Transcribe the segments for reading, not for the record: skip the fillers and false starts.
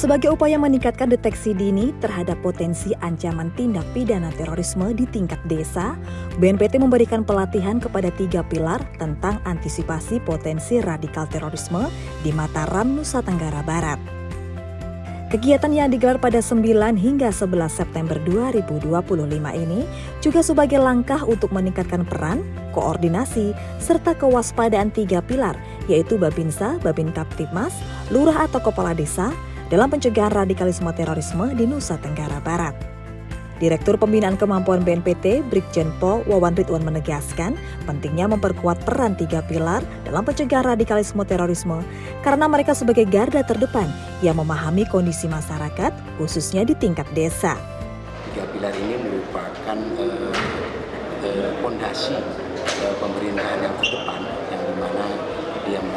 Sebagai upaya meningkatkan deteksi dini terhadap potensi ancaman tindak pidana terorisme di tingkat desa, BNPT memberikan pelatihan kepada 3 pilar tentang antisipasi potensi radikal terorisme di Mataram, Nusa Tenggara Barat. Kegiatan yang digelar pada 9 hingga 11 September 2025 ini juga sebagai langkah untuk meningkatkan peran, koordinasi, serta kewaspadaan 3 pilar, yaitu Babinsa, Babin Kaptipmas, Lurah atau Kepala Desa, dalam pencegahan radikalisme terorisme di Nusa Tenggara Barat. Direktur Pembinaan Kemampuan BNPT, Brigjen Pol Wawan Ridwan menegaskan pentingnya memperkuat peran 3 pilar dalam pencegahan radikalisme terorisme karena mereka sebagai garda terdepan yang memahami kondisi masyarakat, khususnya di tingkat desa. 3 pilar ini merupakan fondasi pemerintahan yang terdepan, yang dimana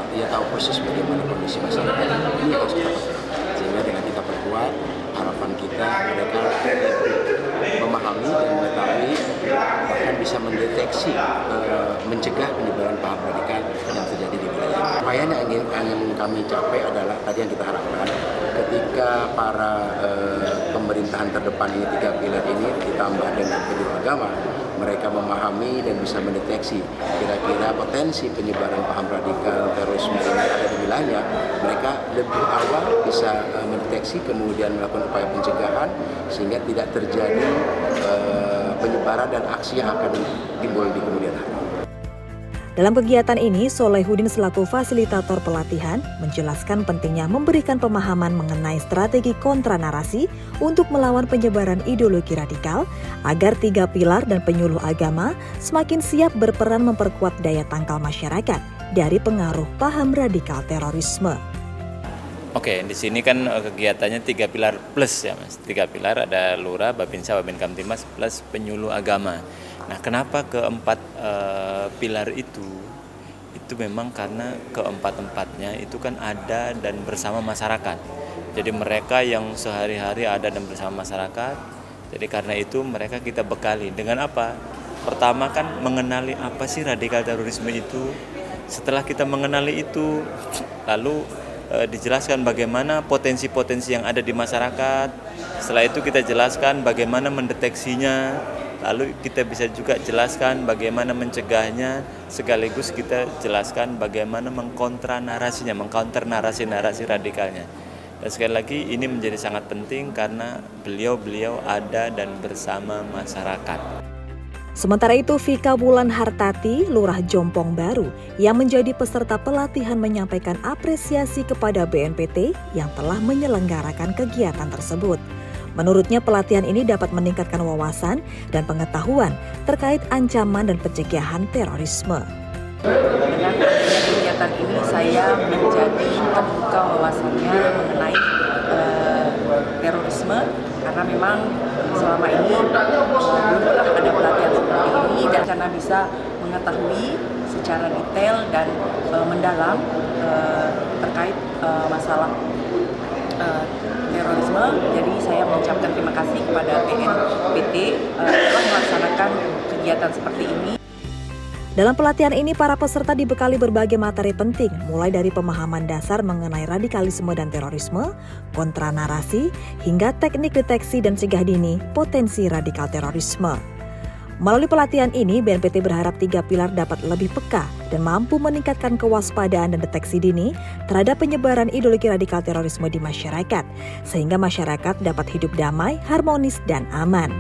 dia tahu persis bagaimana kondisi masyarakat. Ini harus kita perkuat. Sehingga dengan kita perkuat, harapan kita mereka memahami dan mengetahui, bahkan bisa mendeteksi, mencegah penyebaran paham radikal yang terjadi di wilayah. Upaya yang ingin kami capai adalah tadi yang kita harapkan, ketika para pemerintahan terdepan ini 3 pilar ini ditambah dengan penyuluh agama, mereka memahami dan bisa mendeteksi kira-kira potensi penyebaran paham radikal terorisme yang ada di wilayahnya. Mereka lebih awal bisa mendeteksi, kemudian melakukan upaya pencegahan sehingga tidak terjadi penyebaran dan aksi yang akan timbul di kemudian hari. Dalam kegiatan ini, Solehudin selaku fasilitator pelatihan menjelaskan pentingnya memberikan pemahaman mengenai strategi kontranarasi untuk melawan penyebaran ideologi radikal agar 3 pilar dan penyuluh agama semakin siap berperan memperkuat daya tangkal masyarakat dari pengaruh paham radikal terorisme. Oke, di sini kan kegiatannya 3 pilar plus ya Mas. 3 pilar ada Lurah, Babinsa, Babin Kamtipmas plus penyuluh agama. Nah, kenapa keempat pilar itu memang karena keempat-empatnya itu kan ada dan bersama masyarakat. Jadi mereka yang sehari-hari ada dan bersama masyarakat. Jadi karena itu mereka kita bekali dengan apa? Pertama kan mengenali apa sih radikal terorisme itu. Setelah kita mengenali itu, lalu dijelaskan bagaimana potensi-potensi yang ada di masyarakat. Setelah itu kita jelaskan bagaimana mendeteksinya. Lalu kita bisa juga jelaskan bagaimana mencegahnya, sekaligus kita jelaskan bagaimana mengkontra narasinya, mengcounter narasi-narasi radikalnya. Dan sekali lagi ini menjadi sangat penting karena beliau ada dan bersama masyarakat. Sementara itu, Vika Wulan Hartati, Lurah Jompong Baru, yang menjadi peserta pelatihan menyampaikan apresiasi kepada BNPT yang telah menyelenggarakan kegiatan tersebut. Menurutnya pelatihan ini dapat meningkatkan wawasan dan pengetahuan terkait ancaman dan pencegahan terorisme. Dengan kegiatan ini saya menjadi terbuka wawasannya mengenai terorisme karena memang selama ini belum pernah ada pelatihan seperti ini dan karena bisa mengetahui secara detail dan mendalam terkait masalah terorisme. Jadi saya mengucapkan terima kasih kepada BNPT telah melaksanakan kegiatan seperti ini. Dalam pelatihan ini, para peserta dibekali berbagai materi penting, mulai dari pemahaman dasar mengenai radikalisme dan terorisme, kontranarasi, hingga teknik deteksi dan cegah dini potensi radikal terorisme. Melalui pelatihan ini, BNPT berharap 3 pilar dapat lebih peka dan mampu meningkatkan kewaspadaan dan deteksi dini terhadap penyebaran ideologi radikal terorisme di masyarakat, sehingga masyarakat dapat hidup damai, harmonis, dan aman.